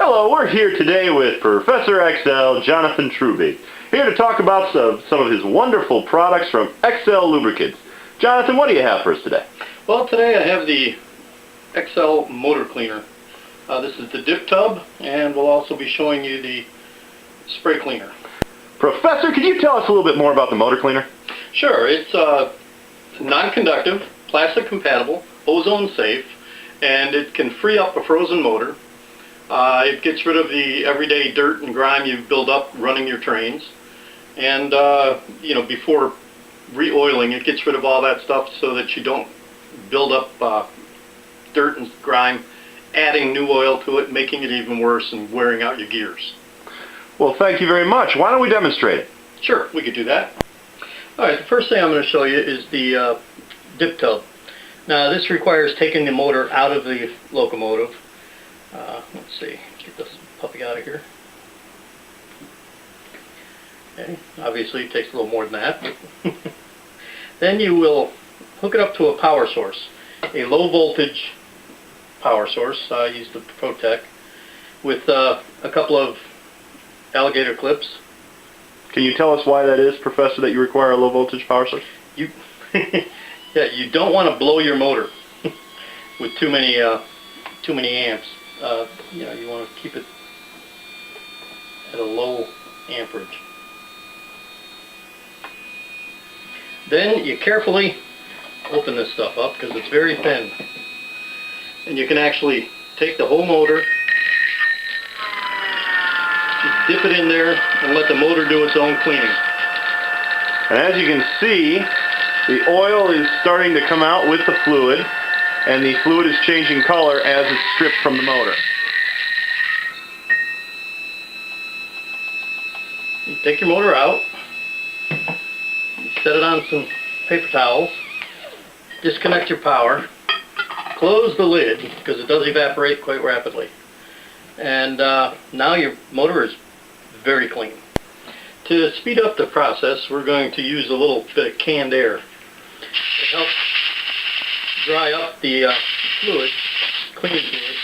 Hello, we're here today with Professor XL, Jonathan Truby, here to talk about some of his wonderful products from XL Lubricants. Jonathan, what do you have for us today? Well, today I have the XL motor cleaner. This is the dip tub, and we'll also be showing you the spray cleaner. Professor, could you tell us a little bit more about the motor cleaner? Sure, it's non-conductive, plastic compatible, ozone safe, and it can free up a frozen motor. It gets rid of the everyday dirt and grime you build up running your trains, and before re-oiling, it gets rid of all that stuff so that you don't build up dirt and grime, adding new oil to it, making it even worse and wearing out your gears. Well, thank you very much. Why don't we demonstrate it? Sure, we could do that. Alright, the first thing I'm going to show you is the dip tub. Now this requires taking the motor out of the locomotive. Let's see, get this puppy out of here. Okay, obviously it takes a little more than that. Then you will hook it up to a power source, a low voltage power source. I use the Protec with a couple of alligator clips. Can you tell us why that is, Professor, that you require a low voltage power source? You don't want to blow your motor with too many amps. You want to keep it at a low amperage. Then you carefully open this stuff up because it's very thin, and you can actually take the whole motor, just dip it in there and let the motor do its own cleaning. And as you can see, the oil is starting to come out with the fluid, and the fluid is changing color as it's stripped from the motor. You take your motor out, you set it on some paper towels, disconnect your power, close the lid because it does evaporate quite rapidly, and now your motor is very clean. To speed up the process, we're going to use a little bit of canned air to help dry up the fluid, cleaning fluid,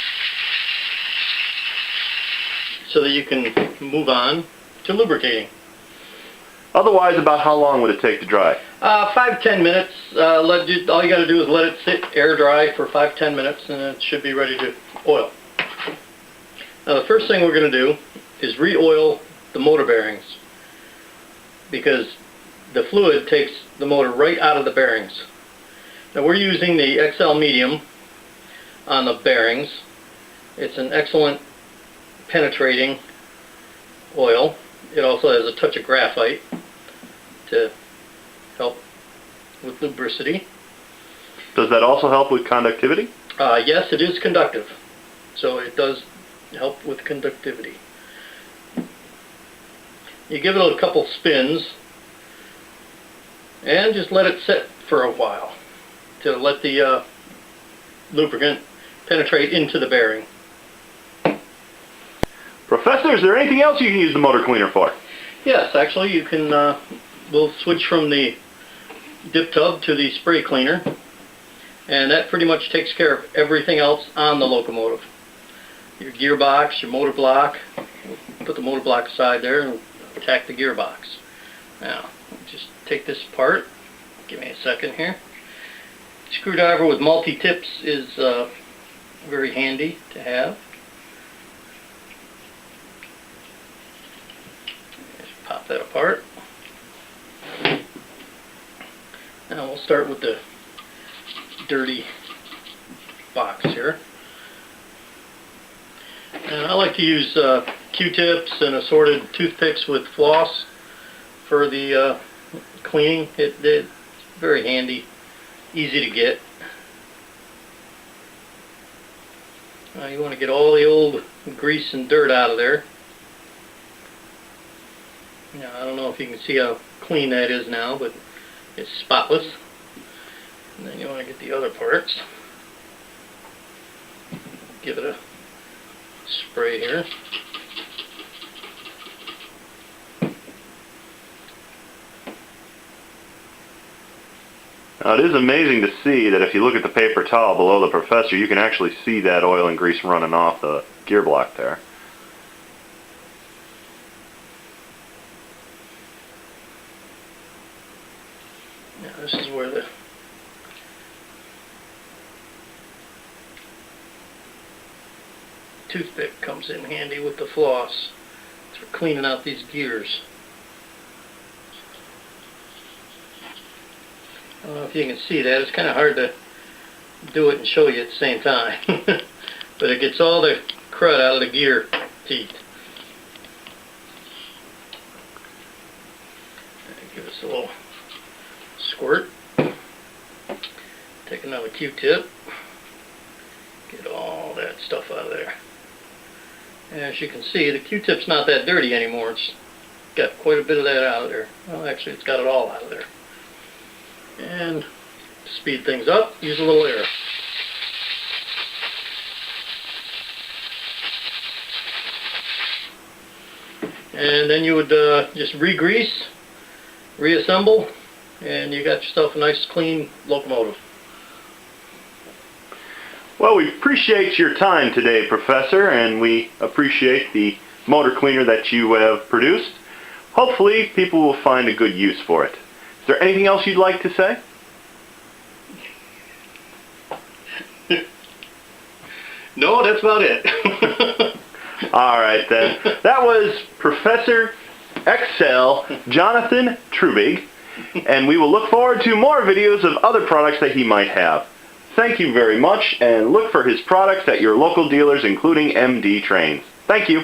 so that you can move on to lubricating. Otherwise, about how long would it take to dry? 5-10 minutes. All you got to do is let it sit air dry for 5-10 minutes, and it should be ready to oil. Now, the first thing we're going to do is re-oil the motor bearings, because the fluid takes the motor right out of the bearings. Now we're using the XL Medium on the bearings. It's an excellent penetrating oil. It also has a touch of graphite to help with lubricity. Does that also help with conductivity? Yes, it is conductive, so it does help with conductivity. You give it a couple spins and just let it sit for a while to let the lubricant penetrate into the bearing. Professor, is there anything else you can use the motor cleaner for? Yes, actually you can, we'll switch from the dip tub to the spray cleaner, and that pretty much takes care of everything else on the locomotive. Your gearbox, your motor block. Put the motor block aside there and attack the gearbox. Now, just take this apart. Give me a second here. Screwdriver with multi-tips is very handy to have. Just pop that apart. Now we'll start with the dirty box here. And I like to use Q-tips and assorted toothpicks with floss for the cleaning. It's very handy, easy to get. You want to get all the old grease and dirt out of there. Now, I don't know if you can see how clean that is now, but it's spotless. And then you want to get the other parts. Give it a spray here. Now, it is amazing to see that if you look at the paper towel below the Professor, you can actually see that oil and grease running off the gear block there. toothpick comes in handy with the floss for cleaning out these gears. I don't know if you can see that. It's kind of hard to do it and show you at the same time. But it gets all the crud out of the gear teeth. Give us a little squirt. Take another Q-tip. Get all that stuff out of there. As you can see, the Q-tip's not that dirty anymore. It's got quite a bit of that out of there. Well, actually, it's got it all out of there. And to speed things up, use a little air. And then you would just re-grease, reassemble, and you got yourself a nice clean locomotive. Well, we appreciate your time today, Professor, and we appreciate the motor cleaner that you have produced. Hopefully, people will find a good use for it. Is there anything else you'd like to say? No, that's about it. All right, then. That was Professor Excel Jonathan Trubig, and we will look forward to more videos of other products that he might have. Thank you very much, and look for his products at your local dealers, including MD Trains. Thank you.